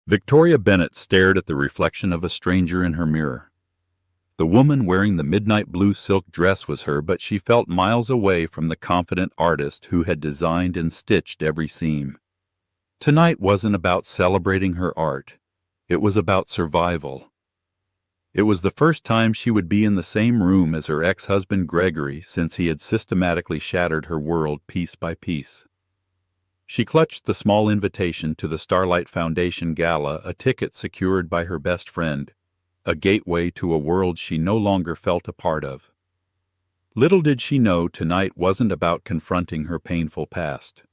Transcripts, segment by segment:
Victoria Bennett stared at the reflection of a stranger in her mirror. The woman wearing the midnight blue silk dress was her, but she felt miles away from the confident artist who had designed and stitched every seam. Tonight wasn't about celebrating her art. It was about survival. It was the first time she would be in the same room as her ex-husband Gregory since he had systematically shattered her world piece by piece. She clutched the small invitation to the Starlight Foundation Gala, a ticket secured by her best friend, a gateway to a world she no longer felt a part of. Little did she know tonight wasn't about confronting her painful past.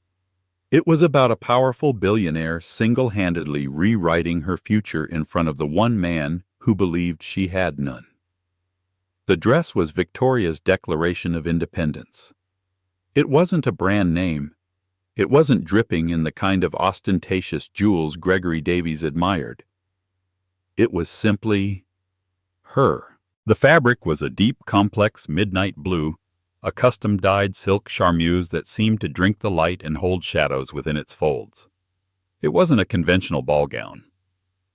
It was about a powerful billionaire single-handedly rewriting her future in front of the one man who believed she had none. The dress was Victoria's Declaration of Independence. It wasn't a brand name. It wasn't dripping in the kind of ostentatious jewels Gregory Davies admired. It was simply her. The fabric was a deep, complex midnight blue, a custom-dyed silk charmeuse that seemed to drink the light and hold shadows within its folds. It wasn't a conventional ball gown.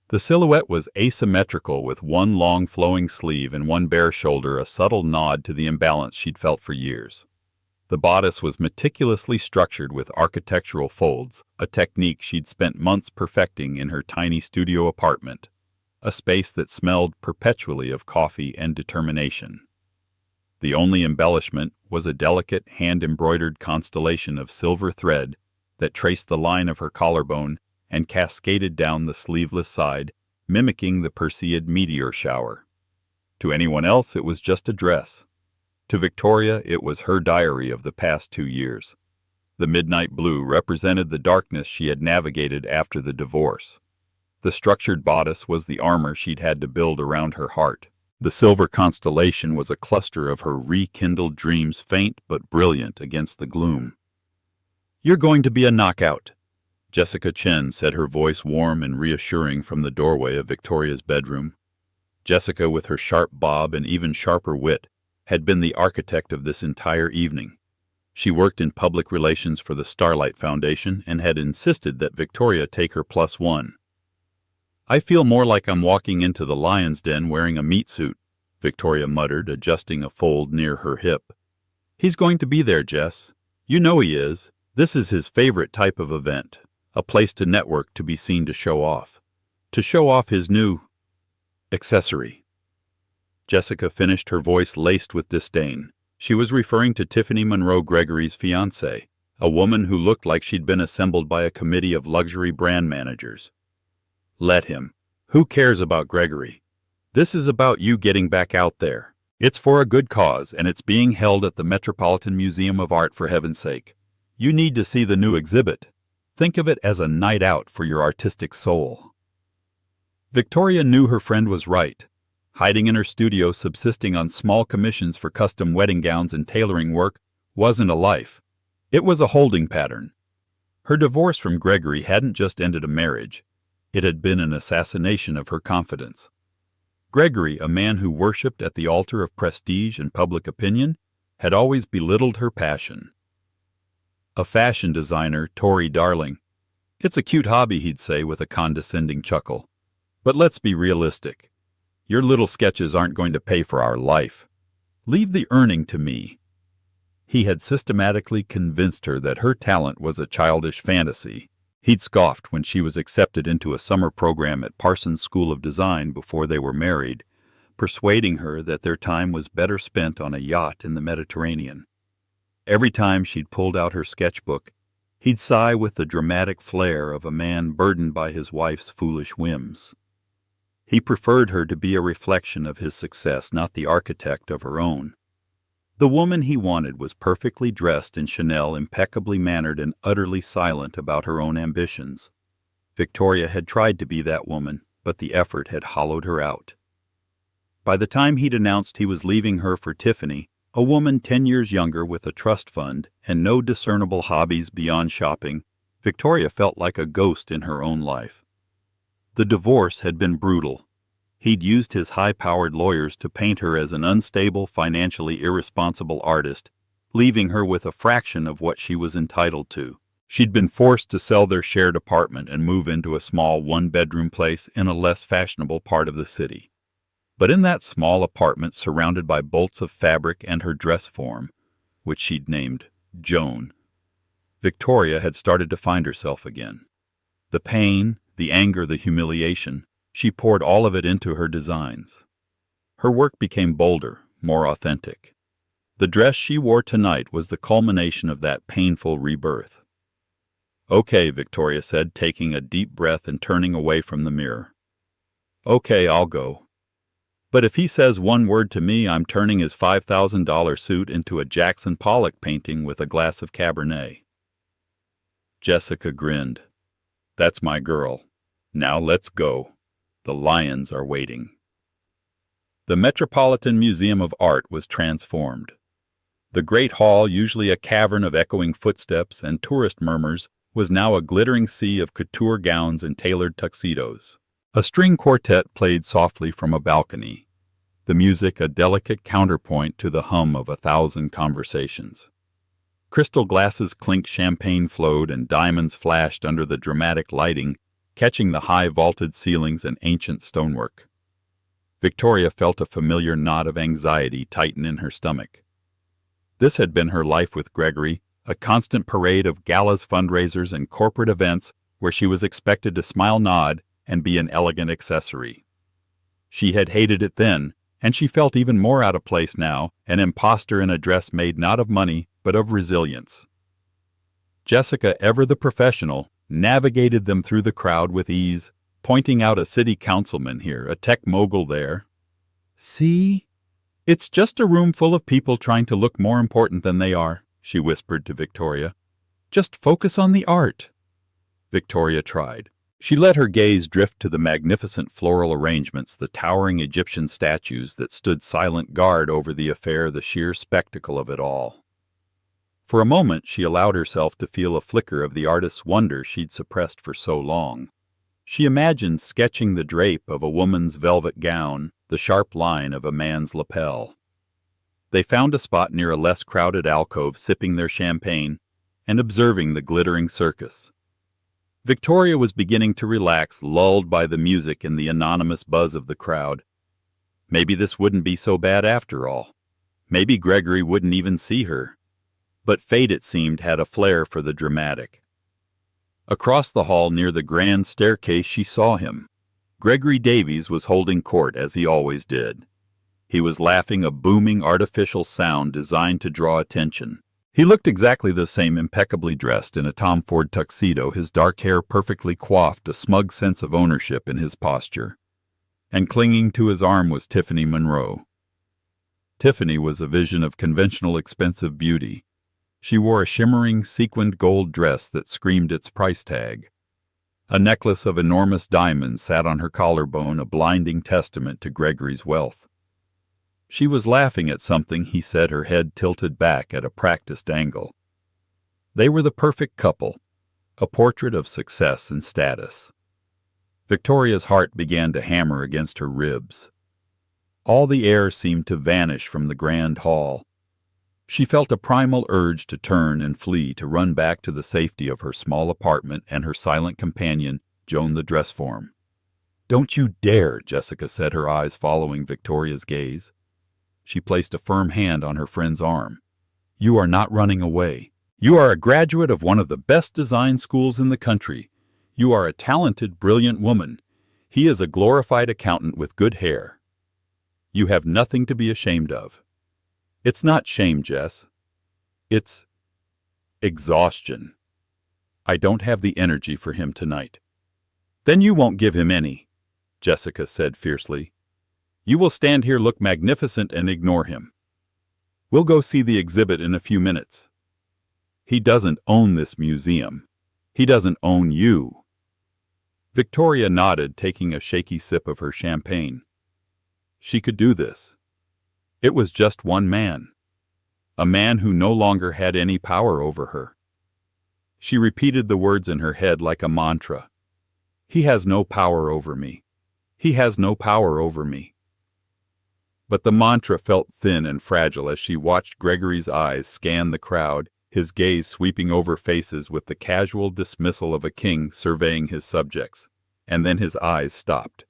The silhouette was asymmetrical, with one long flowing sleeve and one bare shoulder, a subtle nod to the imbalance she'd felt for years. The bodice was meticulously structured with architectural folds, a technique she'd spent months perfecting in her tiny studio apartment, a space that smelled perpetually of coffee and determination. The only embellishment was a delicate hand-embroidered constellation of silver thread that traced the line of her collarbone and cascaded down the sleeveless side, mimicking the Perseid meteor shower. To anyone else, it was just a dress. To Victoria, it was her diary of the past 2 years. The midnight blue represented the darkness she had navigated after the divorce. The structured bodice was the armor she'd had to build around her heart. The silver constellation was a cluster of her rekindled dreams, faint but brilliant against the gloom. "You're going to be a knockout," Jessica Chen said, her voice warm and reassuring from the doorway of Victoria's bedroom. Jessica, with her sharp bob and even sharper wit, had been the architect of this entire evening. She worked in public relations for the Starlight Foundation and had insisted that Victoria take her +1. "I feel more like I'm walking into the lion's den wearing a meat suit," Victoria muttered, adjusting a fold near her hip. "He's going to be there, Jess. You know he is. This is his favorite type of event, a place to network, to be seen, to show off. To show off his new accessory." Jessica finished, her voice laced with disdain. She was referring to Tiffany Monroe, Gregory's fiancée, a woman who looked like she'd been assembled by a committee of luxury brand managers. "Let him. Who cares about Gregory? This is about you getting back out there. It's for a good cause, and it's being held at the Metropolitan Museum of Art, for heaven's sake. You need to see the new exhibit. Think of it as a night out for your artistic soul." Victoria knew her friend was right. Hiding in her studio, subsisting on small commissions for custom wedding gowns and tailoring work, wasn't a life. It was a holding pattern. Her divorce from Gregory hadn't just ended a marriage. It had been an assassination of her confidence. Gregory, a man who worshipped at the altar of prestige and public opinion, had always belittled her passion. A fashion designer, Tory darling. It's a cute hobby, he'd say with a condescending chuckle. But let's be realistic. Your little sketches aren't going to pay for our life. Leave the earning to me. He had systematically convinced her that her talent was a childish fantasy. He'd scoffed when she was accepted into a summer program at Parsons School of Design before they were married, persuading her that their time was better spent on a yacht in the Mediterranean. Every time she'd pulled out her sketchbook, he'd sigh with the dramatic flair of a man burdened by his wife's foolish whims. He preferred her to be a reflection of his success, not the architect of her own. The woman he wanted was perfectly dressed in Chanel, impeccably mannered, and utterly silent about her own ambitions. Victoria had tried to be that woman, but the effort had hollowed her out. By the time he'd announced he was leaving her for Tiffany, a woman 10 years younger with a trust fund and no discernible hobbies beyond shopping, Victoria felt like a ghost in her own life. The divorce had been brutal. He'd used his high-powered lawyers to paint her as an unstable, financially irresponsible artist, leaving her with a fraction of what she was entitled to. She'd been forced to sell their shared apartment and move into a small one-bedroom place in a less fashionable part of the city. But in that small apartment, surrounded by bolts of fabric and her dress form, which she'd named Joan, Victoria had started to find herself again. The pain, the anger, the humiliation, she poured all of it into her designs. Her work became bolder, more authentic. The dress she wore tonight was the culmination of that painful rebirth. "Okay," Victoria said, taking a deep breath and turning away from the mirror. "Okay, I'll go. But if he says one word to me, I'm turning his $5,000 suit into a Jackson Pollock painting with a glass of Cabernet." Jessica grinned. "That's my girl. Now let's go. The lions are waiting." The Metropolitan Museum of Art was transformed. The great hall, usually a cavern of echoing footsteps and tourist murmurs, was now a glittering sea of couture gowns and tailored tuxedos. A string quartet played softly from a balcony, the music a delicate counterpoint to the hum of 1,000 conversations. Crystal glasses clinked, champagne flowed, and diamonds flashed under the dramatic lighting, catching the high vaulted ceilings and ancient stonework. Victoria felt a familiar knot of anxiety tighten in her stomach. This had been her life with Gregory, a constant parade of galas, fundraisers, and corporate events where she was expected to smile, nod, and be an elegant accessory. She had hated it then, and she felt even more out of place now, an imposter in a dress made not of money, but of resilience. Jessica, ever the professional, navigated them through the crowd with ease, pointing out a city councilman here, a tech mogul there. "See? It's just a room full of people trying to look more important than they are," she whispered to Victoria. "Just focus on the art." Victoria tried. She let her gaze drift to the magnificent floral arrangements, the towering Egyptian statues that stood silent guard over the affair, the sheer spectacle of it all. For a moment she allowed herself to feel a flicker of the artist's wonder she'd suppressed for so long. She imagined sketching the drape of a woman's velvet gown, the sharp line of a man's lapel. They found a spot near a less crowded alcove, sipping their champagne and observing the glittering circus. Victoria was beginning to relax, lulled by the music and the anonymous buzz of the crowd. Maybe this wouldn't be so bad after all. Maybe Gregory wouldn't even see her. But fate, it seemed, had a flair for the dramatic. Across the hall near the grand staircase she saw him. Gregory Davies was holding court as he always did. He was laughing, a booming artificial sound designed to draw attention. He looked exactly the same, impeccably dressed in a Tom Ford tuxedo, his dark hair perfectly coiffed, a smug sense of ownership in his posture. And clinging to his arm was Tiffany Monroe. Tiffany was a vision of conventional expensive beauty. She wore a shimmering sequined gold dress that screamed its price tag. A necklace of enormous diamonds sat on her collarbone, a blinding testament to Gregory's wealth. She was laughing at something, he said, her head tilted back at a practiced angle. They were the perfect couple, a portrait of success and status. Victoria's heart began to hammer against her ribs. All the air seemed to vanish from the grand hall. She felt a primal urge to turn and flee, to run back to the safety of her small apartment and her silent companion, Joan the dress form. "Don't you dare," Jessica said, her eyes following Victoria's gaze. She placed a firm hand on her friend's arm. "You are not running away. You are a graduate of one of the best design schools in the country. You are a talented, brilliant woman. He is a glorified accountant with good hair. You have nothing to be ashamed of." "It's not shame, Jess. It's exhaustion. I don't have the energy for him tonight." "Then you won't give him any," Jessica said fiercely. "You will stand here, look magnificent, and ignore him. We'll go see the exhibit in a few minutes. He doesn't own this museum. He doesn't own you." Victoria nodded, taking a shaky sip of her champagne. She could do this. It was just one man. A man who no longer had any power over her. She repeated the words in her head like a mantra. "He has no power over me. He has no power over me." But the mantra felt thin and fragile as she watched Gregory's eyes scan the crowd, his gaze sweeping over faces with the casual dismissal of a king surveying his subjects. And then his eyes stopped.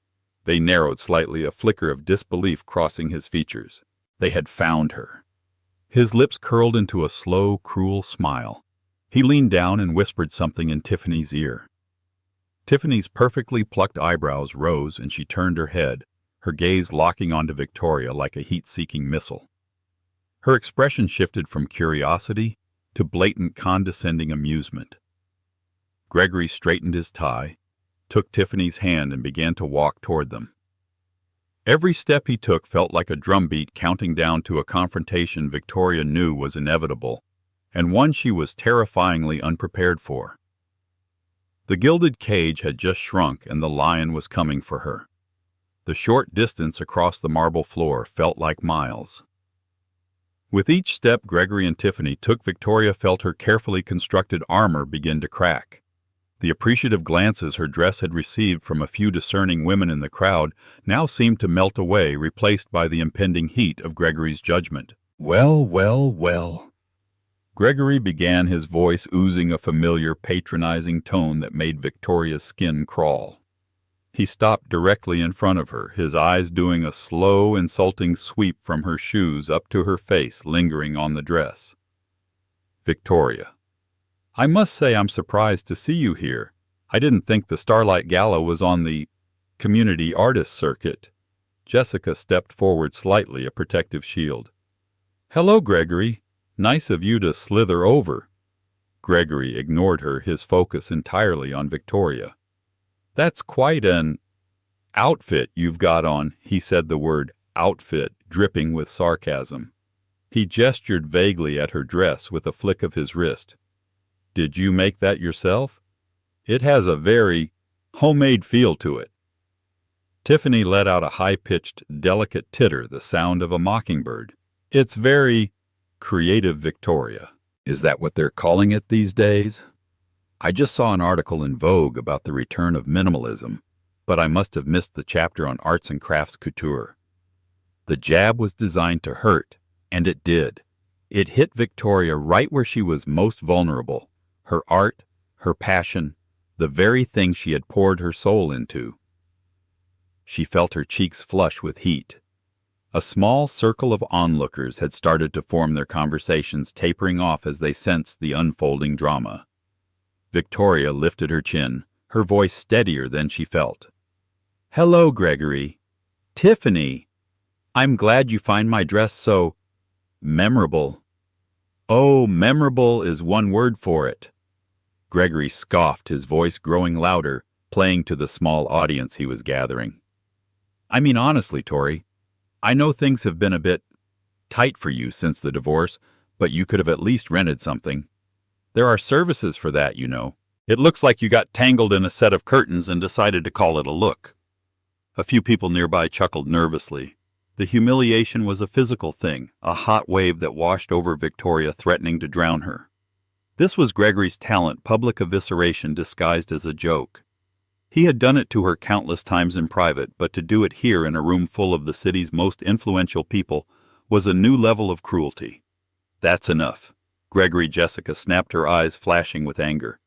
They narrowed slightly, a flicker of disbelief crossing his features. They had found her. His lips curled into a slow, cruel smile. He leaned down and whispered something in Tiffany's ear. Tiffany's perfectly plucked eyebrows rose and she turned her head, her gaze locking onto Victoria like a heat-seeking missile. Her expression shifted from curiosity to blatant condescending amusement. Gregory straightened his tie, took Tiffany's hand and began to walk toward them. Every step he took felt like a drumbeat counting down to a confrontation Victoria knew was inevitable, and one she was terrifyingly unprepared for. The gilded cage had just shrunk and the lion was coming for her. The short distance across the marble floor felt like miles. With each step Gregory and Tiffany took, Victoria felt her carefully constructed armor begin to crack. The appreciative glances her dress had received from a few discerning women in the crowd now seemed to melt away, replaced by the impending heat of Gregory's judgment. "Well, well, well." Gregory began, his voice oozing a familiar, patronizing tone that made Victoria's skin crawl. He stopped directly in front of her, his eyes doing a slow, insulting sweep from her shoes up to her face, lingering on the dress. "Victoria, I must say I'm surprised to see you here. I didn't think the Starlight Gala was on the community artist circuit." Jessica stepped forward slightly, a protective shield. "Hello, Gregory. Nice of you to slither over." Gregory ignored her, his focus entirely on Victoria. "That's quite an outfit you've got on," he said, the word outfit dripping with sarcasm. He gestured vaguely at her dress with a flick of his wrist. "Did you make that yourself? It has a very homemade feel to it." Tiffany let out a high-pitched, delicate titter, the sound of a mockingbird. "It's very creative, Victoria. Is that what they're calling it these days? I just saw an article in Vogue about the return of minimalism, but I must have missed the chapter on arts and crafts couture." The jab was designed to hurt, and it did. It hit Victoria right where she was most vulnerable. Her art, her passion, the very thing she had poured her soul into. She felt her cheeks flush with heat. A small circle of onlookers had started to form, their conversations tapering off as they sensed the unfolding drama. Victoria lifted her chin, her voice steadier than she felt. "Hello, Gregory. Tiffany. I'm glad you find my dress so memorable." "Oh, memorable is one word for it." Gregory scoffed, his voice growing louder, playing to the small audience he was gathering. "I mean, honestly, Tori, I know things have been a bit tight for you since the divorce, but you could have at least rented something. There are services for that, you know. It looks like you got tangled in a set of curtains and decided to call it a look." A few people nearby chuckled nervously. The humiliation was a physical thing, a hot wave that washed over Victoria, threatening to drown her. This was Gregory's talent, public evisceration disguised as a joke. He had done it to her countless times in private, but to do it here in a room full of the city's most influential people was a new level of cruelty. "That's enough." Jessica snapped, her eyes flashing with anger.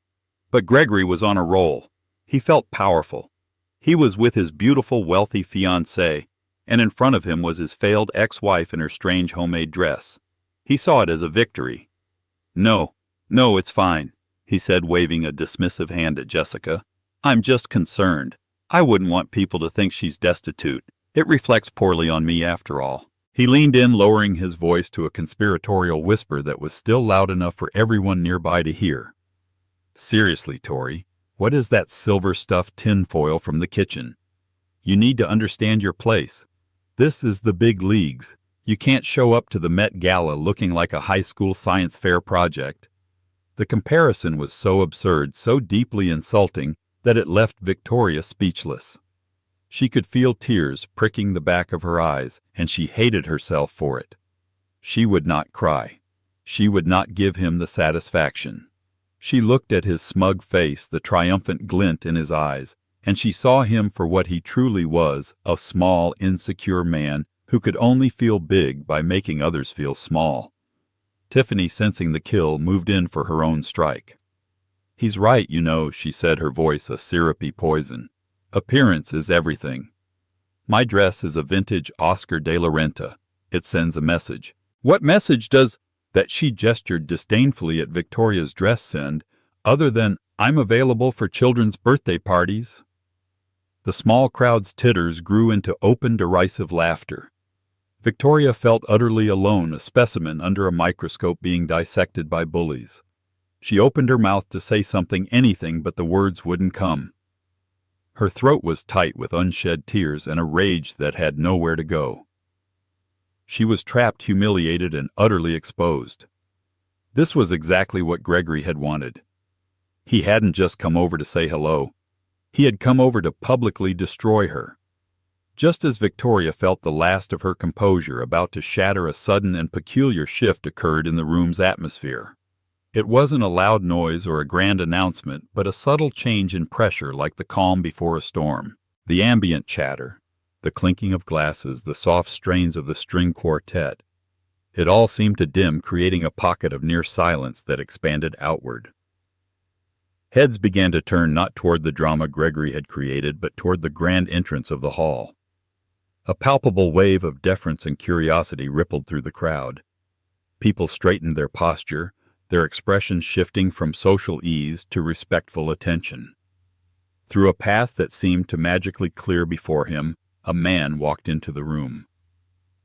But Gregory was on a roll. He felt powerful. He was with his beautiful, wealthy fiancée, and in front of him was his failed ex-wife in her strange homemade dress. He saw it as a victory. No, it's fine," he said, waving a dismissive hand at Jessica. "I'm just concerned. I wouldn't want people to think she's destitute. It reflects poorly on me after all." He leaned in, lowering his voice to a conspiratorial whisper that was still loud enough for everyone nearby to hear. "Seriously, Tori, what is that silver-stuffed tinfoil from the kitchen? You need to understand your place. This is the big leagues. You can't show up to the Met Gala looking like a high school science fair project." The comparison was so absurd, so deeply insulting, that it left Victoria speechless. She could feel tears pricking the back of her eyes, and she hated herself for it. She would not cry. She would not give him the satisfaction. She looked at his smug face, the triumphant glint in his eyes, and she saw him for what he truly was, a small, insecure man who could only feel big by making others feel small. Tiffany, sensing the kill, moved in for her own strike. "He's right, you know," she said, her voice a syrupy poison. "Appearance is everything. My dress is a vintage Oscar de la Renta. It sends a message." "What message does that?" she gestured disdainfully at Victoria's dress send, "other than 'I'm available for children's birthday parties'?" The small crowd's titters grew into open derisive laughter. Victoria felt utterly alone, a specimen under a microscope being dissected by bullies. She opened her mouth to say something, anything, but the words wouldn't come. Her throat was tight with unshed tears and a rage that had nowhere to go. She was trapped, humiliated, and utterly exposed. This was exactly what Gregory had wanted. He hadn't just come over to say hello. He had come over to publicly destroy her. Just as Victoria felt the last of her composure about to shatter, a sudden and peculiar shift occurred in the room's atmosphere. It wasn't a loud noise or a grand announcement, but a subtle change in pressure, like the calm before a storm. The ambient chatter, the clinking of glasses, the soft strains of the string quartet. It all seemed to dim, creating a pocket of near silence that expanded outward. Heads began to turn not toward the drama Gregory had created, but toward the grand entrance of the hall. A palpable wave of deference and curiosity rippled through the crowd. People straightened their posture, their expressions shifting from social ease to respectful attention. Through a path that seemed to magically clear before him, a man walked into the room.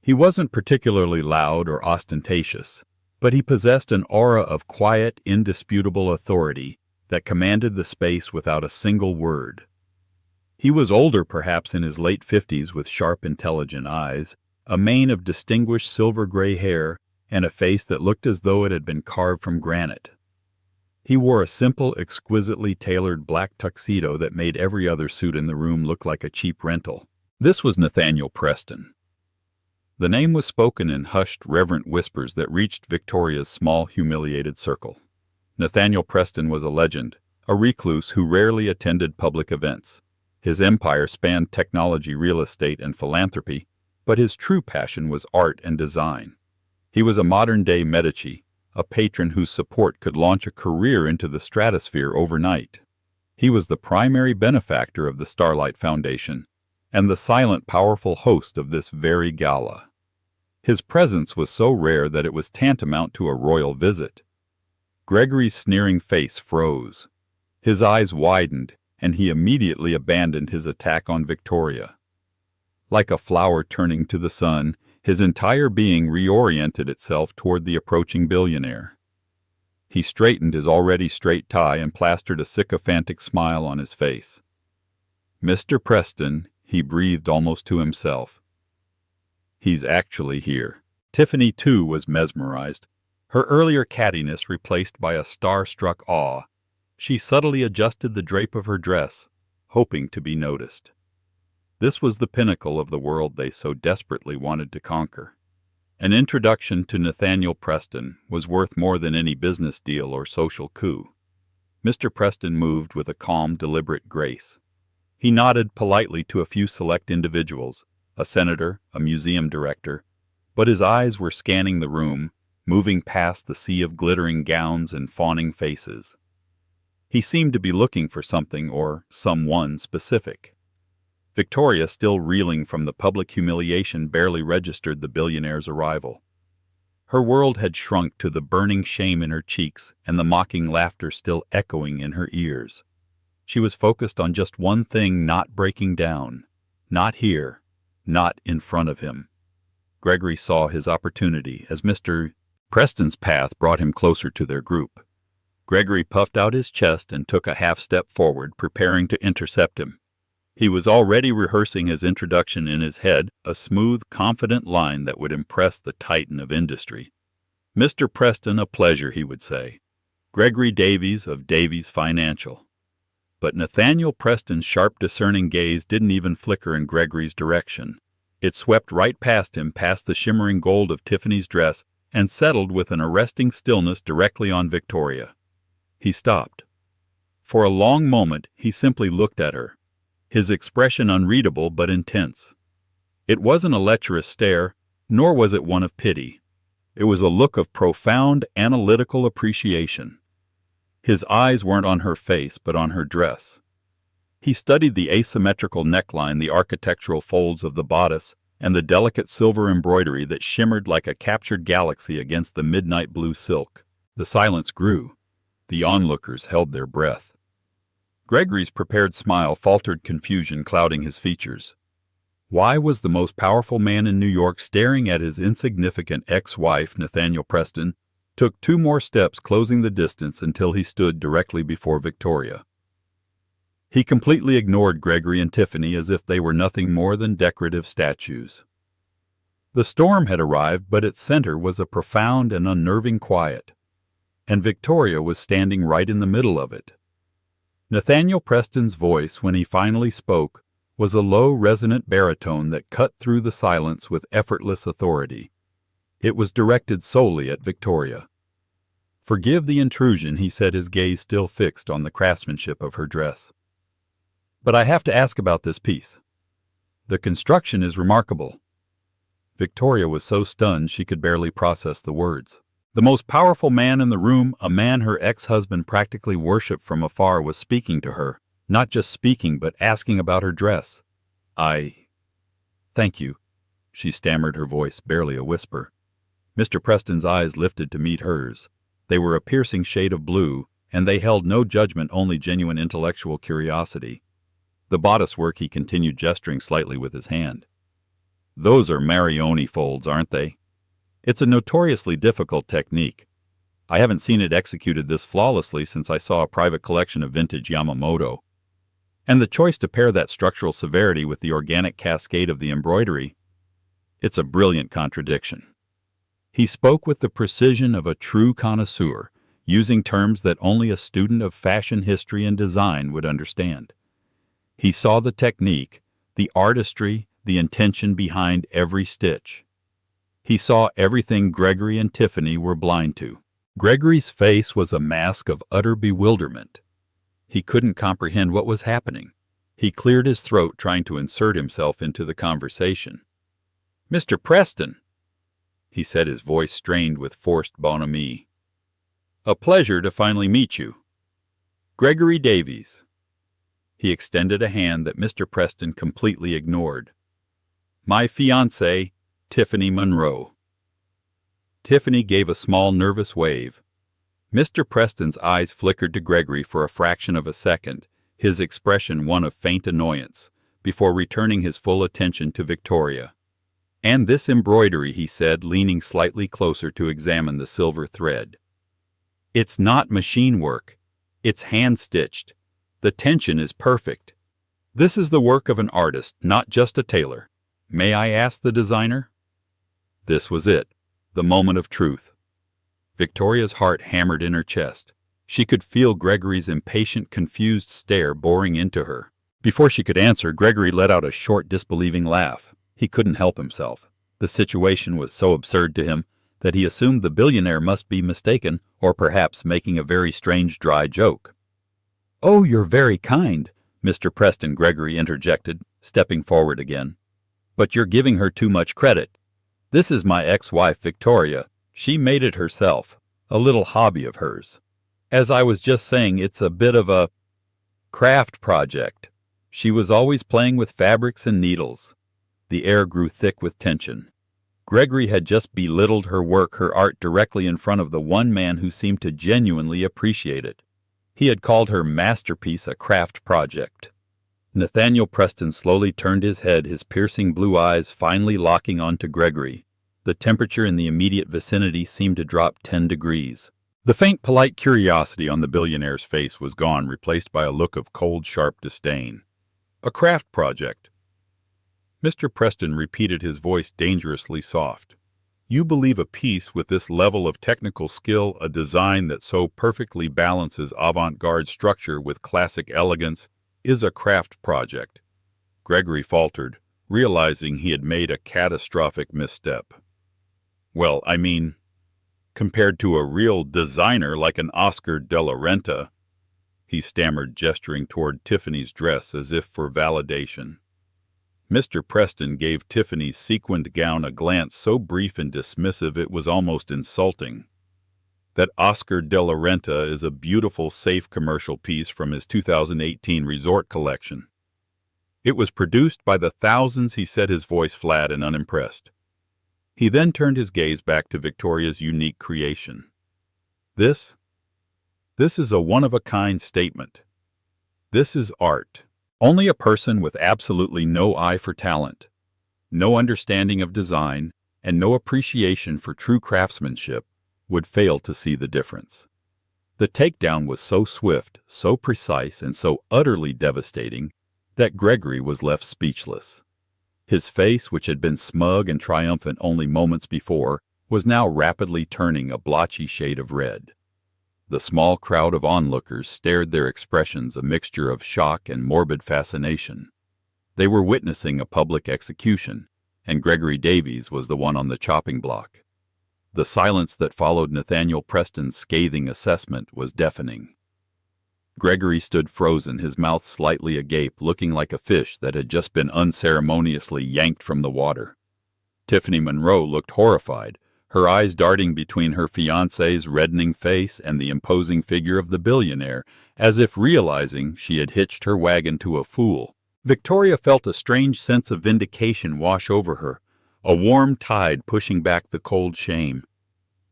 He wasn't particularly loud or ostentatious, but he possessed an aura of quiet, indisputable authority that commanded the space without a single word. He was older, perhaps in his late 50s, with sharp, intelligent eyes, a mane of distinguished silver-gray hair, and a face that looked as though it had been carved from granite. He wore a simple, exquisitely tailored black tuxedo that made every other suit in the room look like a cheap rental. This was Nathaniel Preston. The name was spoken in hushed, reverent whispers that reached Victoria's small, humiliated circle. Nathaniel Preston was a legend, a recluse who rarely attended public events. His empire spanned technology, real estate, and philanthropy, but his true passion was art and design. He was a modern-day Medici, a patron whose support could launch a career into the stratosphere overnight. He was the primary benefactor of the Starlight Foundation, and the silent, powerful host of this very gala. His presence was so rare that it was tantamount to a royal visit. Gregory's sneering face froze. His eyes widened, and he immediately abandoned his attack on Victoria. Like a flower turning to the sun, his entire being reoriented itself toward the approaching billionaire. He straightened his already straight tie and plastered a sycophantic smile on his face. "Mr. Preston," he breathed almost to himself. "He's actually here." Tiffany, too, was mesmerized, her earlier cattiness replaced by a star-struck awe. She subtly adjusted the drape of her dress, hoping to be noticed. This was the pinnacle of the world they so desperately wanted to conquer. An introduction to Nathaniel Preston was worth more than any business deal or social coup. Mr. Preston moved with a calm, deliberate grace. He nodded politely to a few select individuals, a senator, a museum director, but his eyes were scanning the room, moving past the sea of glittering gowns and fawning faces. He seemed to be looking for something or someone specific. Victoria, still reeling from the public humiliation, barely registered the billionaire's arrival. Her world had shrunk to the burning shame in her cheeks and the mocking laughter still echoing in her ears. She was focused on just one thing, not breaking down. Not here. Not in front of him. Gregory saw his opportunity as Mr. Preston's path brought him closer to their group. Gregory puffed out his chest and took a half-step forward, preparing to intercept him. He was already rehearsing his introduction in his head, a smooth, confident line that would impress the titan of industry. "Mr. Preston, a pleasure," he would say. "Gregory Davies of Davies Financial." But Nathaniel Preston's sharp, discerning gaze didn't even flicker in Gregory's direction. It swept right past him, past the shimmering gold of Tiffany's dress, and settled with an arresting stillness directly on Victoria. He stopped. For a long moment he simply looked at her, his expression unreadable but intense. It wasn't a lecherous stare, nor was it one of pity. It was a look of profound analytical appreciation. His eyes weren't on her face, but on her dress. He studied the asymmetrical neckline, the architectural folds of the bodice, and the delicate silver embroidery that shimmered like a captured galaxy against the midnight blue silk. The silence grew. The onlookers held their breath. Gregory's prepared smile faltered, confusion clouding his features. Why was the most powerful man in New York staring at his insignificant ex-wife, Nathaniel Preston, took 2 more steps, closing the distance until he stood directly before Victoria. He completely ignored Gregory and Tiffany as if they were nothing more than decorative statues. The storm had arrived, but its center was a profound and unnerving quiet, and Victoria was standing right in the middle of it. Nathaniel Preston's voice, when he finally spoke, was a low, resonant baritone that cut through the silence with effortless authority. It was directed solely at Victoria. "Forgive the intrusion," he said, his gaze still fixed on the craftsmanship of her dress. "But I have to ask about this piece. The construction is remarkable." Victoria was so stunned she could barely process the words. The most powerful man in the room, a man her ex-husband practically worshipped from afar, was speaking to her, not just speaking, but asking about her dress. Thank you," she stammered, her voice barely a whisper. Mr. Preston's eyes lifted to meet hers. They were a piercing shade of blue, and they held no judgment, only genuine intellectual curiosity. The bodice work, he continued, gesturing slightly with his hand. "Those are Marioni folds, aren't they? It's a notoriously difficult technique. I haven't seen it executed this flawlessly since I saw a private collection of vintage Yamamoto. And the choice to pair that structural severity with the organic cascade of the embroidery, it's a brilliant contradiction." He spoke with the precision of a true connoisseur, using terms that only a student of fashion history and design would understand. He saw the technique, the artistry, the intention behind every stitch. He saw everything Gregory and Tiffany were blind to. Gregory's face was a mask of utter bewilderment. He couldn't comprehend what was happening. He cleared his throat, trying to insert himself into the conversation. "Mr. Preston," he said, his voice strained with forced bonhomie. "A pleasure to finally meet you. Gregory Davies." He extended a hand that Mr. Preston completely ignored. "My fiancée, Tiffany Monroe." Tiffany gave a small, nervous wave. Mr. Preston's eyes flickered to Gregory for a fraction of a second, his expression one of faint annoyance, before returning his full attention to Victoria. "And this embroidery," he said, leaning slightly closer to examine the silver thread. "It's not machine work. It's hand-stitched. The tension is perfect. This is the work of an artist, not just a tailor. May I ask the designer?" This was it, the moment of truth. Victoria's heart hammered in her chest. She could feel Gregory's impatient, confused stare boring into her. Before she could answer, Gregory let out a short, disbelieving laugh. He couldn't help himself. The situation was so absurd to him that he assumed the billionaire must be mistaken, or perhaps making a very strange, dry joke. "Oh, you're very kind," Mr. Preston, Gregory interjected, stepping forward again. "But you're giving her too much credit. This is my ex-wife, Victoria. She made it herself, a little hobby of hers. As I was just saying, it's a bit of a craft project. She was always playing with fabrics and needles." The air grew thick with tension. Gregory had just belittled her work, her art, directly in front of the one man who seemed to genuinely appreciate it. He had called her masterpiece a craft project. Nathaniel Preston slowly turned his head, his piercing blue eyes finally locking onto Gregory. The temperature in the immediate vicinity seemed to drop 10 degrees. The faint, polite curiosity on the billionaire's face was gone, replaced by a look of cold, sharp disdain. "A craft project." Mr. Preston repeated, his voice dangerously soft. "You believe a piece with this level of technical skill, a design that so perfectly balances avant-garde structure with classic elegance, is a craft project." Gregory faltered, realizing he had made a catastrophic misstep. "Well, I mean, compared to a real designer like an Oscar de la Renta," he stammered, gesturing toward Tiffany's dress as if for validation. Mr. Preston gave Tiffany's sequined gown a glance so brief and dismissive it was almost insulting. That Oscar de la Renta is a beautiful, safe commercial piece from his 2018 resort collection. It was produced by the thousands. He said, his voice flat and unimpressed. He then turned his gaze back to Victoria's unique creation. This is a one-of-a-kind statement. This is art. Only a person with absolutely no eye for talent, no understanding of design, and no appreciation for true craftsmanship would fail to see the difference. The takedown was so swift, so precise, and so utterly devastating that Gregory was left speechless. His face, which had been smug and triumphant only moments before, was now rapidly turning a blotchy shade of red. The small crowd of onlookers stared, their expressions a mixture of shock and morbid fascination. They were witnessing a public execution, and Gregory Davies was the one on the chopping block. The silence that followed Nathaniel Preston's scathing assessment was deafening. Gregory stood frozen, his mouth slightly agape, looking like a fish that had just been unceremoniously yanked from the water. Tiffany Monroe looked horrified, her eyes darting between her fiancé's reddening face and the imposing figure of the billionaire, as if realizing she had hitched her wagon to a fool. Victoria felt a strange sense of vindication wash over her, a warm tide pushing back the cold shame.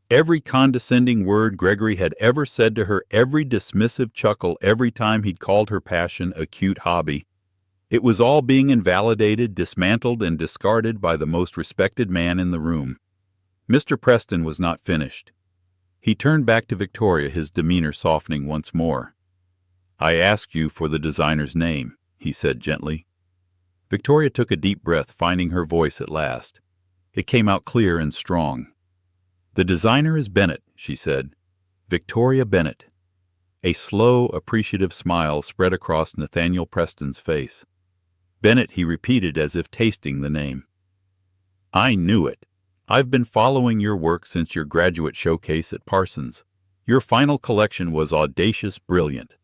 Every condescending word Gregory had ever said to her, every dismissive chuckle every time he'd called her passion a cute hobby, it was all being invalidated, dismantled, and discarded by the most respected man in the room. Mr. Preston was not finished. He turned back to Victoria, his demeanor softening once more. "I asked you for the designer's name," he said gently. Victoria took a deep breath, finding her voice at last. It came out clear and strong. "The designer is Bennett," she said. "Victoria Bennett." A slow, appreciative smile spread across Nathaniel Preston's face. "Bennett," he repeated as if tasting the name. "I knew it. I've been following your work since your graduate showcase at Parsons. Your final collection was audacious, brilliant.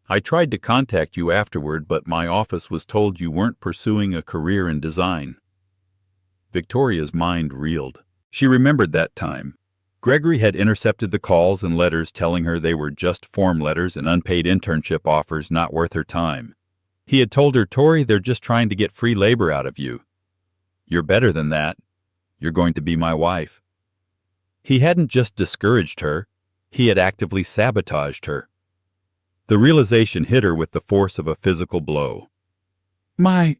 I tried to contact you afterward, but my office was told you weren't pursuing a career in design." Victoria's mind reeled. She remembered that time. Gregory had intercepted the calls and letters telling her they were just form letters and unpaid internship offers not worth her time. He had told her, "Tori, they're just trying to get free labor out of you. You're better than that. You're going to be my wife." He hadn't just discouraged her, he had actively sabotaged her. The realization hit her with the force of a physical blow. My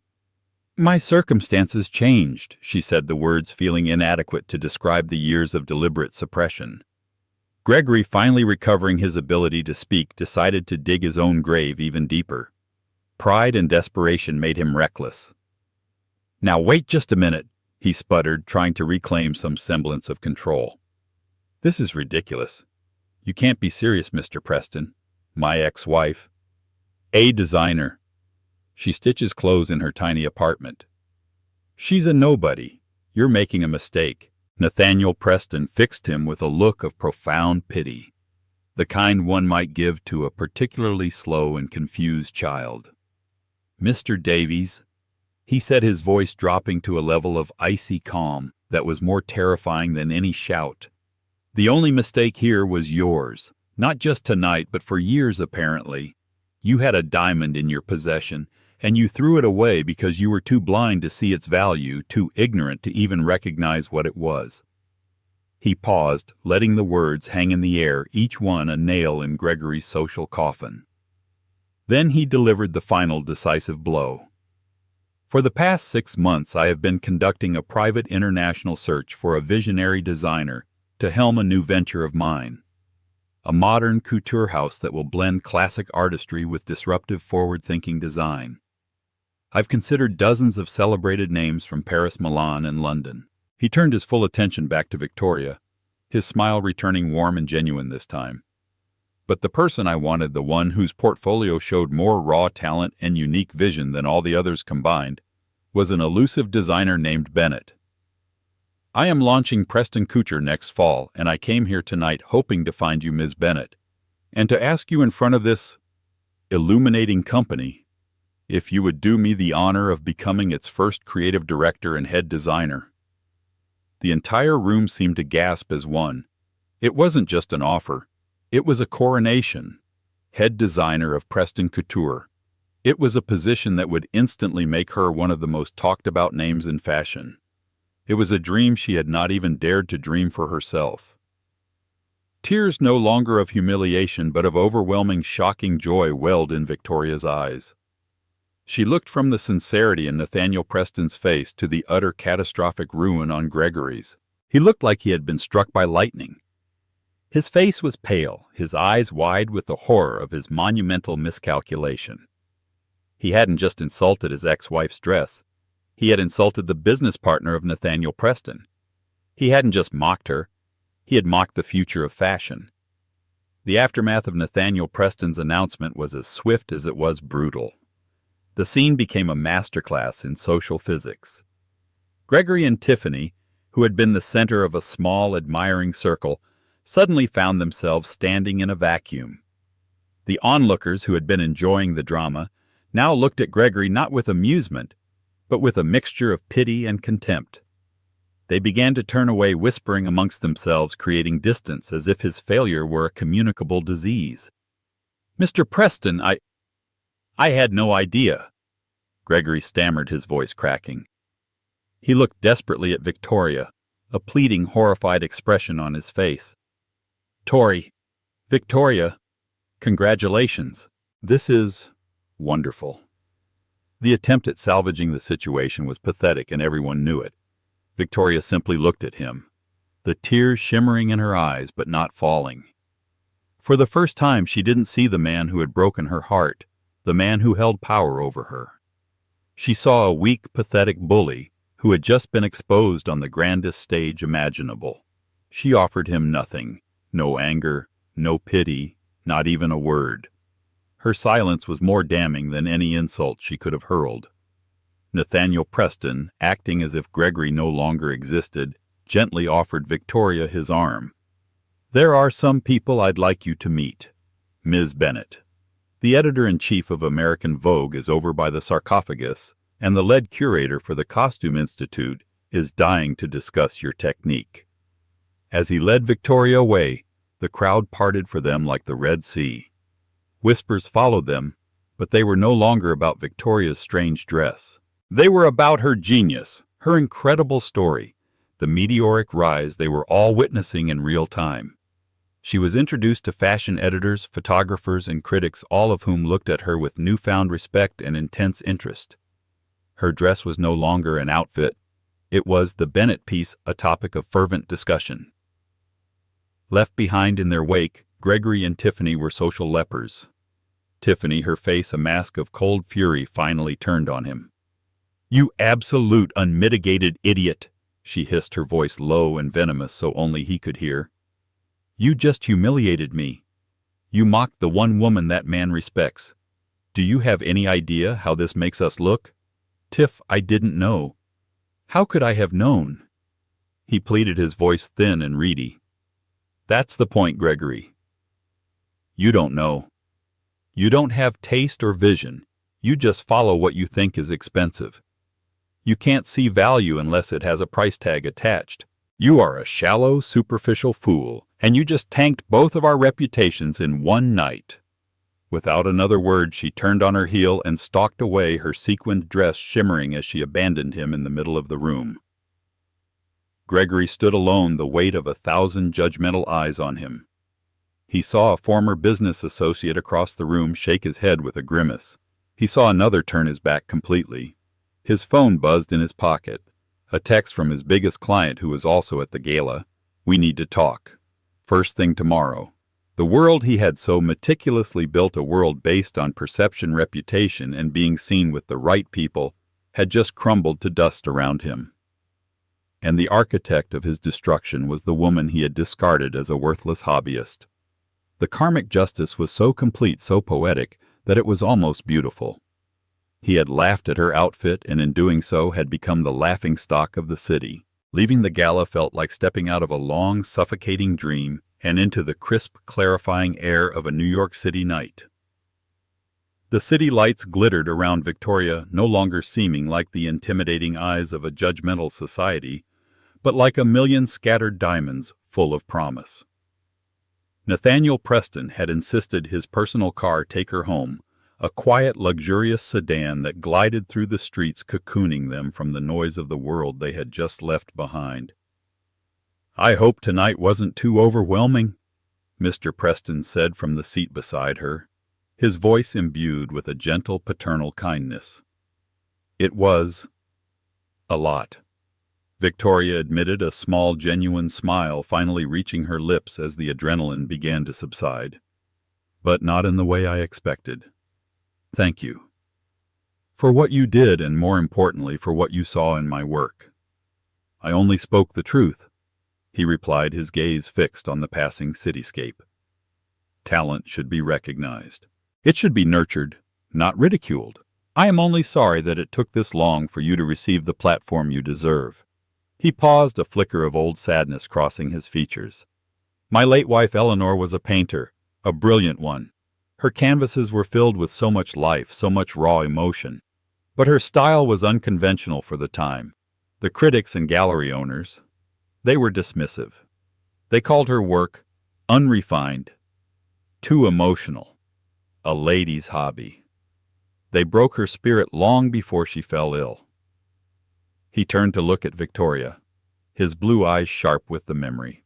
circumstances changed," she said, the words feeling inadequate to describe the years of deliberate suppression. Gregory, finally recovering his ability to speak, decided to dig his own grave even deeper. Pride and desperation made him reckless. "Now wait just a minute," he sputtered, trying to reclaim some semblance of control. "This is ridiculous. You can't be serious, Mr. Preston. My ex-wife. A designer. She stitches clothes in her tiny apartment. She's a nobody. You're making a mistake." Nathaniel Preston fixed him with a look of profound pity, the kind one might give to a particularly slow and confused child. "Mr. Davies," he said, his voice dropping to a level of icy calm that was more terrifying than any shout. "The only mistake here was yours. Not just tonight, but for years apparently. You had a diamond in your possession, and you threw it away because you were too blind to see its value, too ignorant to even recognize what it was." He paused, letting the words hang in the air, each one a nail in Gregory's social coffin. Then he delivered the final decisive blow. "For the past 6 months I have been conducting a private international search for a visionary designer to helm a new venture of mine. A modern couture house that will blend classic artistry with disruptive forward-thinking design. I've considered dozens of celebrated names from Paris, Milan, and London." He turned his full attention back to Victoria, his smile returning warm and genuine this time. "But the person I wanted, the one whose portfolio showed more raw talent and unique vision than all the others combined, was an elusive designer named Bennett. I am launching Preston Couture next fall, and I came here tonight hoping to find you Ms. Bennett, and to ask you in front of this illuminating company if you would do me the honor of becoming its first creative director and head designer." The entire room seemed to gasp as one. It wasn't just an offer. It was a coronation. Head designer of Preston Couture. It was a position that would instantly make her one of the most talked about names in fashion. It was a dream she had not even dared to dream for herself. Tears no longer of humiliation but of overwhelming, shocking joy welled in Victoria's eyes. She looked from the sincerity in Nathaniel Preston's face to the utter catastrophic ruin on Gregory's. He looked like he had been struck by lightning. His face was pale, his eyes wide with the horror of his monumental miscalculation. He hadn't just insulted his ex-wife's dress. He had insulted the business partner of Nathaniel Preston. He hadn't just mocked her. He had mocked the future of fashion. The aftermath of Nathaniel Preston's announcement was as swift as it was brutal. The scene became a masterclass in social physics. Gregory and Tiffany, who had been the center of a small, admiring circle, suddenly found themselves standing in a vacuum. The onlookers who had been enjoying the drama now looked at Gregory not with amusement, but with a mixture of pity and contempt. They began to turn away, whispering amongst themselves, creating distance as if his failure were a communicable disease. "Mr. Preston, I had no idea," Gregory stammered, his voice cracking. He looked desperately at Victoria, a pleading, horrified expression on his face. Victoria, congratulations. This is wonderful." The attempt at salvaging the situation was pathetic, and everyone knew it. Victoria simply looked at him, the tears shimmering in her eyes but not falling. For the first time she didn't see the man who had broken her heart, the man who held power over her. She saw a weak, pathetic bully who had just been exposed on the grandest stage imaginable. She offered him nothing, no anger, no pity, not even a word. Her silence was more damning than any insult she could have hurled. Nathaniel Preston, acting as if Gregory no longer existed, gently offered Victoria his arm. "There are some people I'd like you to meet. Ms. Bennett. The editor-in-chief of American Vogue is over by the sarcophagus, and the lead curator for the Costume Institute is dying to discuss your technique." As he led Victoria away, the crowd parted for them like the Red Sea. Whispers followed them, but they were no longer about Victoria's strange dress. They were about her genius, her incredible story, the meteoric rise they were all witnessing in real time. She was introduced to fashion editors, photographers, and critics, all of whom looked at her with newfound respect and intense interest. Her dress was no longer an outfit. It was the Bennett piece, a topic of fervent discussion. Left behind in their wake, Gregory and Tiffany were social lepers. Tiffany, her face a mask of cold fury, finally turned on him. "You absolute, unmitigated idiot," she hissed, her voice low and venomous so only he could hear. "You just humiliated me. You mocked the one woman that man respects. Do you have any idea how this makes us look? Tiff, I didn't know. How could I have known?" He pleaded, his voice thin and reedy. "That's the point, Gregory. You don't know. You don't have taste or vision. You just follow what you think is expensive. You can't see value unless it has a price tag attached. You are a shallow, superficial fool, and you just tanked both of our reputations in one night." Without another word, she turned on her heel and stalked away, her sequined dress shimmering as she abandoned him in the middle of the room. Gregory stood alone, the weight of 1,000 judgmental eyes on him. He saw a former business associate across the room shake his head with a grimace. He saw another turn his back completely. His phone buzzed in his pocket. A text from his biggest client, who was also at the gala. "We need to talk. First thing tomorrow." The world he had so meticulously built, a world based on perception, reputation, and being seen with the right people, had just crumbled to dust around him. And the architect of his destruction was the woman he had discarded as a worthless hobbyist. The karmic justice was so complete, so poetic, that it was almost beautiful. He had laughed at her outfit, and in doing so had become the laughingstock of the city. Leaving the gala felt like stepping out of a long, suffocating dream and into the crisp, clarifying air of a New York City night. The city lights glittered around Victoria, no longer seeming like the intimidating eyes of a judgmental society, but like a million scattered diamonds full of promise. Nathaniel Preston had insisted his personal car take her home, a quiet, luxurious sedan that glided through the streets, cocooning them from the noise of the world they had just left behind. "I hope tonight wasn't too overwhelming," Mr. Preston said from the seat beside her, his voice imbued with a gentle paternal kindness. "It was a lot," Victoria admitted, a small, genuine smile finally reaching her lips as the adrenaline began to subside. "But not in the way I expected. Thank you. For what you did, and more importantly, for what you saw in my work." "I only spoke the truth," he replied, his gaze fixed on the passing cityscape. "Talent should be recognized. It should be nurtured, not ridiculed. I am only sorry that it took this long for you to receive the platform you deserve." He paused, a flicker of old sadness crossing his features. "My late wife Eleanor was a painter, a brilliant one. Her canvases were filled with so much life, so much raw emotion. But her style was unconventional for the time. The critics and gallery owners, they were dismissive. They called her work unrefined, too emotional, a lady's hobby. They broke her spirit long before she fell ill." He turned to look at Victoria, his blue eyes sharp with the memory.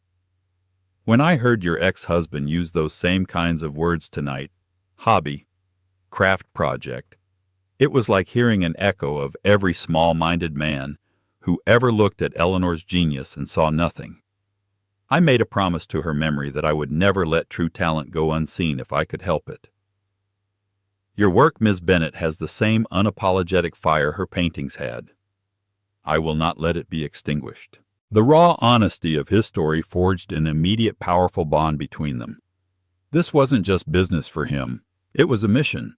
"When I heard your ex-husband use those same kinds of words tonight, hobby, craft project, it was like hearing an echo of every small-minded man who ever looked at Eleanor's genius and saw nothing. I made a promise to her memory that I would never let true talent go unseen if I could help it. Your work, Miss Bennett, has the same unapologetic fire her paintings had. I will not let it be extinguished." The raw honesty of his story forged an immediate, powerful bond between them. This wasn't just business for him. It was a mission.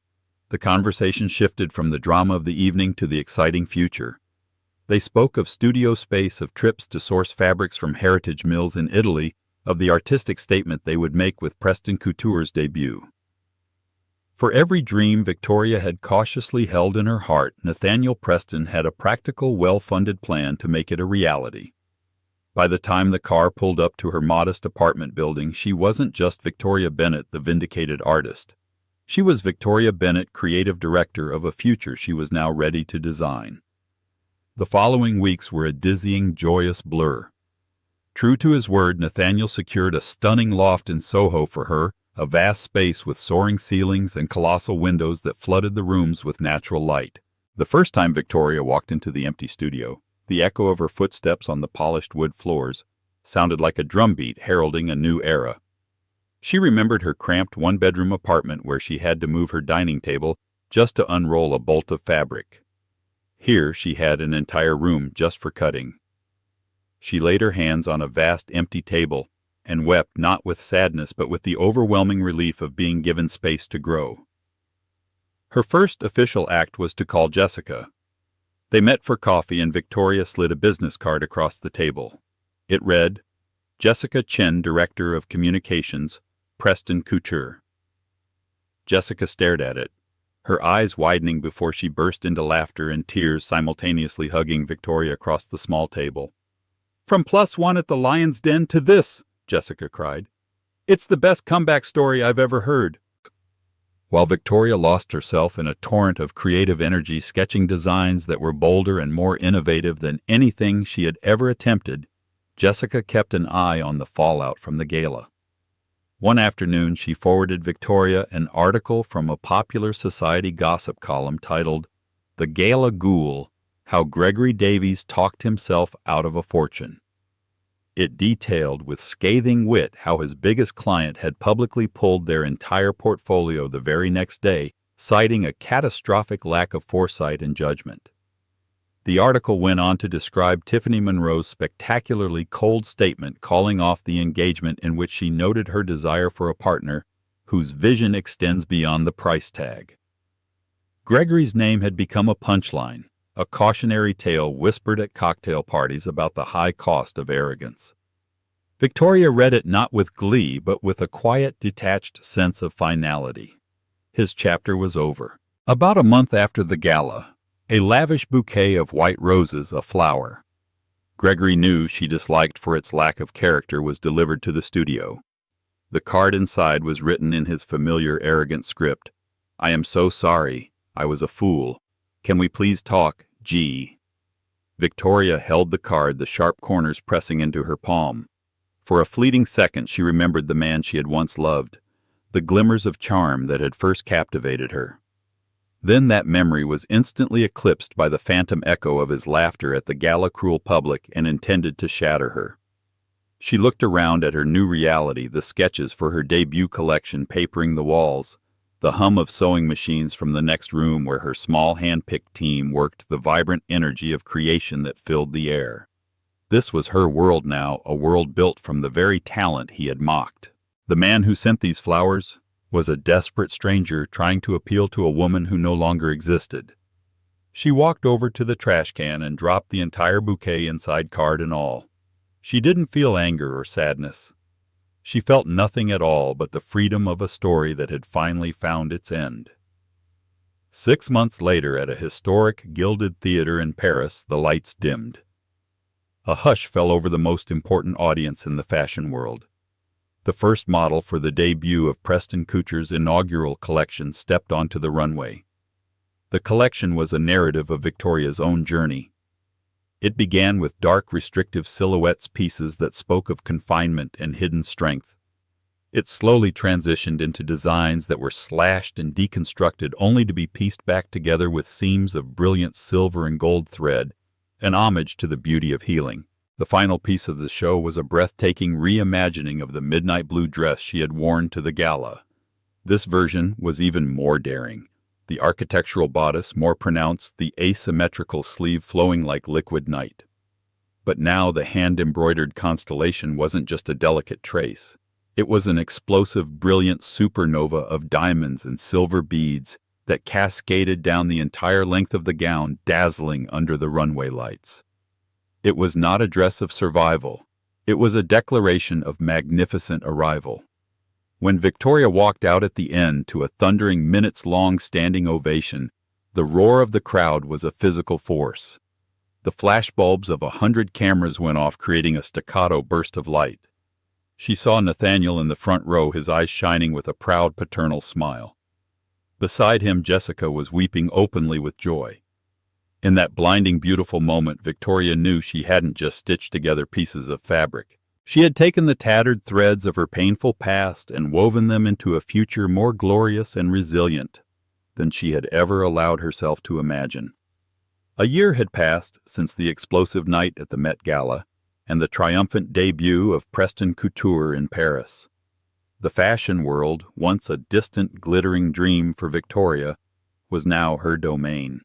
The conversation shifted from the drama of the evening to the exciting future. They spoke of studio space, of trips to source fabrics from heritage mills in Italy, of the artistic statement they would make with Preston Couture's debut. For every dream Victoria had cautiously held in her heart, Nathaniel Preston had a practical, well-funded plan to make it a reality. By the time the car pulled up to her modest apartment building, she wasn't just Victoria Bennett, the vindicated artist. She was Victoria Bennett, creative director of a future she was now ready to design. The following weeks were a dizzying, joyous blur. True to his word, Nathaniel secured a stunning loft in Soho for her, a vast space with soaring ceilings and colossal windows that flooded the rooms with natural light. The first time Victoria walked into the empty studio, the echo of her footsteps on the polished wood floors sounded like a drumbeat heralding a new era. She remembered her cramped one-bedroom apartment where she had to move her dining table just to unroll a bolt of fabric. Here she had an entire room just for cutting. She laid her hands on a vast empty table and wept, not with sadness but with the overwhelming relief of being given space to grow. Her first official act was to call Jessica. They met for coffee and Victoria slid a business card across the table. It read, "Jessica Chen, Director of Communications, Preston Couture." Jessica stared at it, her eyes widening before she burst into laughter and tears, simultaneously hugging Victoria across the small table. "From +1 at the Lion's Den to this," Jessica cried. "It's the best comeback story I've ever heard." While Victoria lost herself in a torrent of creative energy, sketching designs that were bolder and more innovative than anything she had ever attempted, Jessica kept an eye on the fallout from the gala. One afternoon, she forwarded Victoria an article from a popular society gossip column titled, "The Gala Ghoul: How Gregory Davies Talked Himself Out of a Fortune." It detailed with scathing wit how his biggest client had publicly pulled their entire portfolio the very next day, citing a catastrophic lack of foresight and judgment. The article went on to describe Tiffany Monroe's spectacularly cold statement calling off the engagement, in which she noted her desire for a partner whose vision extends beyond the price tag. Gregory's name had become a punchline, a cautionary tale whispered at cocktail parties about the high cost of arrogance. Victoria read it not with glee, but with a quiet, detached sense of finality. His chapter was over. About a month after the gala, a lavish bouquet of white roses, a flower Gregory knew she disliked for its lack of character, was delivered to the studio. The card inside was written in his familiar arrogant script. "I am so sorry. I was a fool. Can we please talk, G?" Victoria held the card, the sharp corners pressing into her palm. For a fleeting second she remembered the man she had once loved, the glimmers of charm that had first captivated her. Then that memory was instantly eclipsed by the phantom echo of his laughter at the gala cruel public and intended to shatter her. She looked around at her new reality, the sketches for her debut collection papering the walls, the hum of sewing machines from the next room where her small hand-picked team worked, the vibrant energy of creation that filled the air. This was her world now, a world built from the very talent he had mocked. The man who sent these flowers was a desperate stranger trying to appeal to a woman who no longer existed. She walked over to the trash can and dropped the entire bouquet inside, card and all. She didn't feel anger or sadness. She felt nothing at all but the freedom of a story that had finally found its end. 6 months later, at a historic gilded theater in Paris, the lights dimmed. A hush fell over the most important audience in the fashion world. The first model for the debut of Preston Couture's inaugural collection stepped onto the runway. The collection was a narrative of Victoria's own journey. It began with dark, restrictive silhouettes, pieces that spoke of confinement and hidden strength. It slowly transitioned into designs that were slashed and deconstructed only to be pieced back together with seams of brilliant silver and gold thread, an homage to the beauty of healing. The final piece of the show was a breathtaking reimagining of the midnight blue dress she had worn to the gala. This version was even more daring. The architectural bodice more pronounced, the asymmetrical sleeve flowing like liquid night. But now the hand-embroidered constellation wasn't just a delicate trace. It was an explosive, brilliant supernova of diamonds and silver beads that cascaded down the entire length of the gown, dazzling under the runway lights. It was not a dress of survival. It was a declaration of magnificent arrival. When Victoria walked out at the end to a thundering minutes-long standing ovation, the roar of the crowd was a physical force. The flashbulbs of 100 cameras went off, creating a staccato burst of light. She saw Nathaniel in the front row, his eyes shining with a proud paternal smile. Beside him, Jessica was weeping openly with joy. In that blinding, beautiful moment, Victoria knew she hadn't just stitched together pieces of fabric. She had taken the tattered threads of her painful past and woven them into a future more glorious and resilient than she had ever allowed herself to imagine. A year had passed since the explosive night at the Met Gala and the triumphant debut of Preston Couture in Paris. The fashion world, once a distant, glittering dream for Victoria, was now her domain.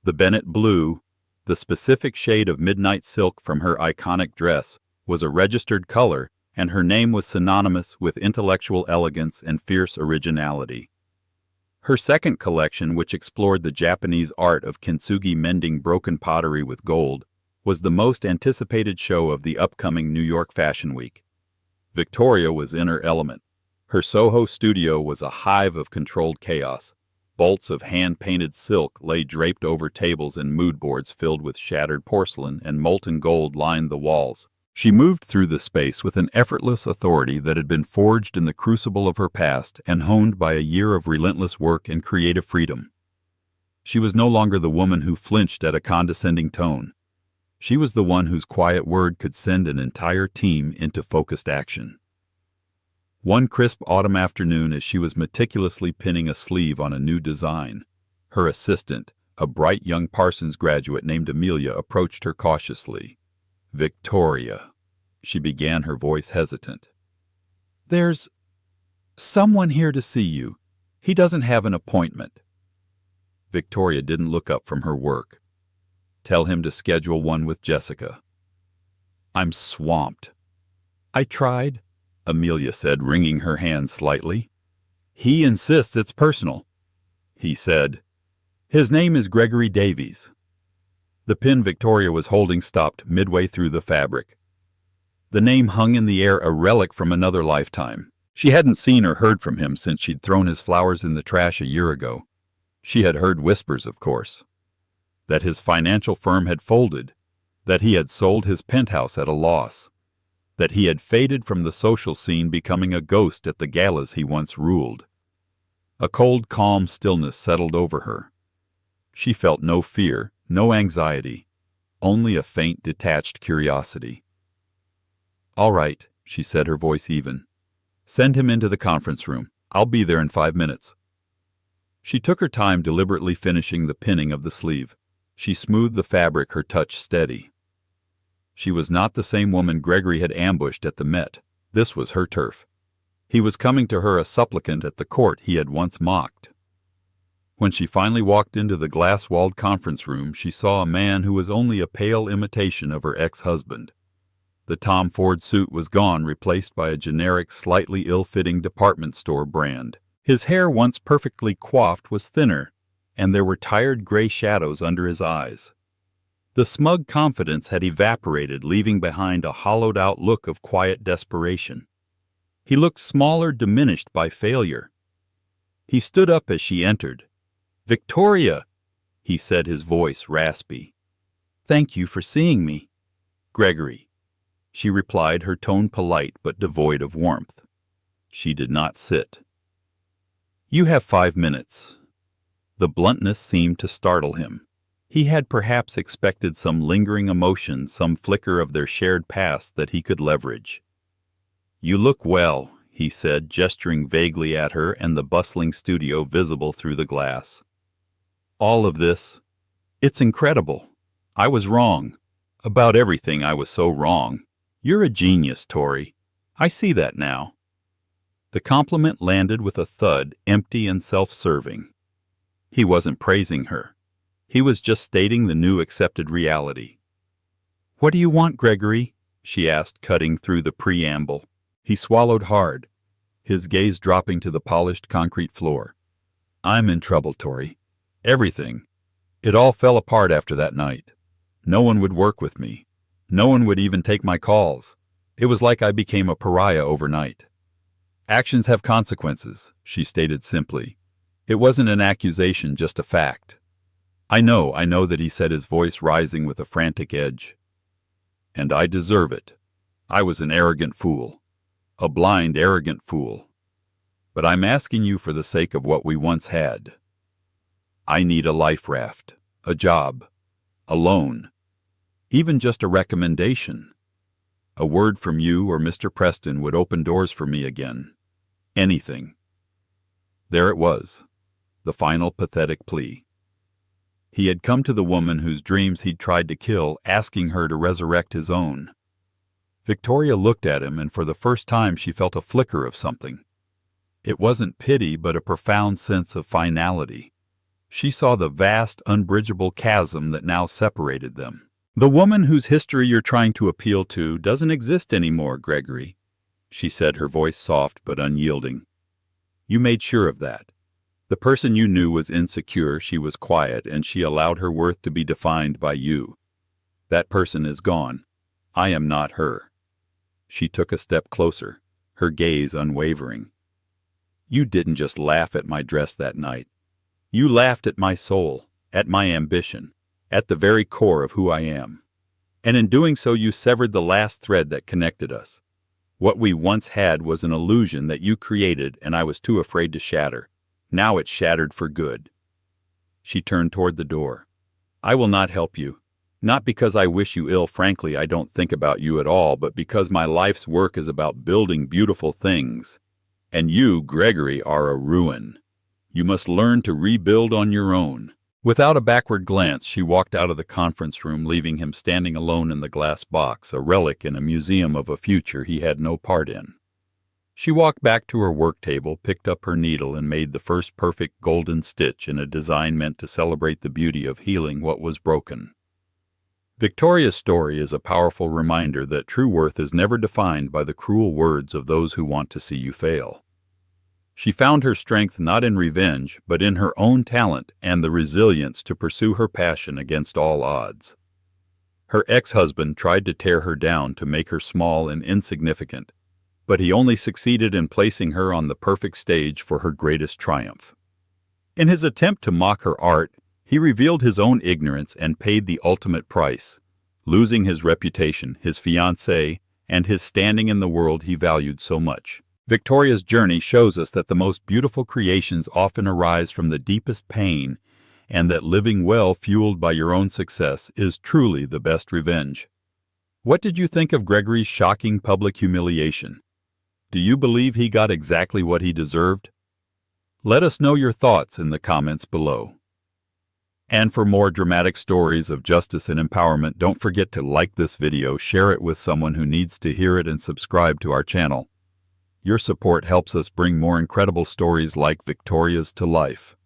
The Bennett blue, the specific shade of midnight silk from her iconic dress, was a registered color, and her name was synonymous with intellectual elegance and fierce originality. Her second collection, which explored the Japanese art of kintsugi, mending broken pottery with gold, was the most anticipated show of the upcoming New York Fashion Week. Victoria was in her element. Her Soho studio was a hive of controlled chaos. Bolts of hand-painted silk lay draped over tables, and mood boards filled with shattered porcelain and molten gold lined the walls. She moved through the space with an effortless authority that had been forged in the crucible of her past and honed by a year of relentless work and creative freedom. She was no longer the woman who flinched at a condescending tone. She was the one whose quiet word could send an entire team into focused action. One crisp autumn afternoon, as she was meticulously pinning a sleeve on a new design, her assistant, a bright young Parsons graduate named Amelia, approached her cautiously. "Victoria," she began, her voice hesitant. "There's someone here to see you. He doesn't have an appointment." Victoria didn't look up from her work. "Tell him to schedule one with Jessica." "I'm swamped." "I tried," Amelia said, wringing her hands slightly. "He insists it's personal." He said, "His name is Gregory Davies." The pin Victoria was holding stopped midway through the fabric. The name hung in the air, a relic from another lifetime. She hadn't seen or heard from him since she'd thrown his flowers in the trash a year ago. She had heard whispers, of course. That his financial firm had folded, that he had sold his penthouse at a loss, that he had faded from the social scene, becoming a ghost at the galas he once ruled. A cold, calm stillness settled over her. She felt no fear, no anxiety, only a faint, detached curiosity. "All right," she said, her voice even. "Send him into the conference room. I'll be there in 5 minutes." She took her time, deliberately finishing the pinning of the sleeve. She smoothed the fabric, her touch steady. She was not the same woman Gregory had ambushed at the Met. This was her turf. He was coming to her a supplicant at the court he had once mocked. When she finally walked into the glass-walled conference room, she saw a man who was only a pale imitation of her ex-husband. The Tom Ford suit was gone, replaced by a generic, slightly ill-fitting department store brand. His hair, once perfectly coiffed, was thinner, and there were tired gray shadows under his eyes. The smug confidence had evaporated, leaving behind a hollowed-out look of quiet desperation. He looked smaller, diminished by failure. He stood up as she entered. "Victoria," he said, his voice raspy. "Thank you for seeing me." "Gregory," she replied, her tone polite but devoid of warmth. She did not sit. "You have 5 minutes." The bluntness seemed to startle him. He had perhaps expected some lingering emotion, some flicker of their shared past that he could leverage. "You look well," he said, gesturing vaguely at her and the bustling studio visible through the glass. "All of this, it's incredible. I was wrong. About everything I was so wrong. You're a genius, Tori. I see that now." The compliment landed with a thud, empty and self-serving. He wasn't praising her. He was just stating the new accepted reality. "What do you want, Gregory?" she asked, cutting through the preamble. He swallowed hard, his gaze dropping to the polished concrete floor. "I'm in trouble, Tori. Everything. It all fell apart after that night. No one would work with me. No one would even take my calls. It was like I became a pariah overnight." "Actions have consequences," she stated simply. It wasn't an accusation, just a fact. I know," that he said, his voice rising with a frantic edge. "And I deserve it. I was an arrogant fool. A blind, arrogant fool. But I'm asking you for the sake of what we once had. I need a life raft, a job, a loan, even just a recommendation. A word from you or Mr. Preston would open doors for me again. Anything." There it was, the final pathetic plea. He had come to the woman whose dreams he'd tried to kill, asking her to resurrect his own. Victoria looked at him, and for the first time she felt a flicker of something. It wasn't pity, but a profound sense of finality. She saw the vast, unbridgeable chasm that now separated them. "The woman whose history you're trying to appeal to doesn't exist anymore, Gregory," she said, her voice soft but unyielding. "You made sure of that. The person you knew was insecure, she was quiet, and she allowed her worth to be defined by you. That person is gone. I am not her." She took a step closer, her gaze unwavering. "You didn't just laugh at my dress that night. You laughed at my soul, at my ambition, at the very core of who I am. And in doing so you severed the last thread that connected us. What we once had was an illusion that you created and I was too afraid to shatter. Now it's shattered for good." She turned toward the door. "I will not help you. Not because I wish you ill, frankly, I don't think about you at all, but because my life's work is about building beautiful things. And you, Gregory, are a ruin. You must learn to rebuild on your own." Without a backward glance, she walked out of the conference room, leaving him standing alone in the glass box, a relic in a museum of a future he had no part in. She walked back to her work table, picked up her needle, and made the first perfect golden stitch in a design meant to celebrate the beauty of healing what was broken. Victoria's story is a powerful reminder that true worth is never defined by the cruel words of those who want to see you fail. She found her strength not in revenge, but in her own talent and the resilience to pursue her passion against all odds. Her ex-husband tried to tear her down, to make her small and insignificant, but he only succeeded in placing her on the perfect stage for her greatest triumph. In his attempt to mock her art, he revealed his own ignorance and paid the ultimate price, losing his reputation, his fiancée, and his standing in the world he valued so much. Victoria's journey shows us that the most beautiful creations often arise from the deepest pain, and that living well fueled by your own success is truly the best revenge. What did you think of Gregory's shocking public humiliation? Do you believe he got exactly what he deserved? Let us know your thoughts in the comments below. And for more dramatic stories of justice and empowerment, don't forget to like this video, share it with someone who needs to hear it, and subscribe to our channel. Your support helps us bring more incredible stories like Victoria's to life.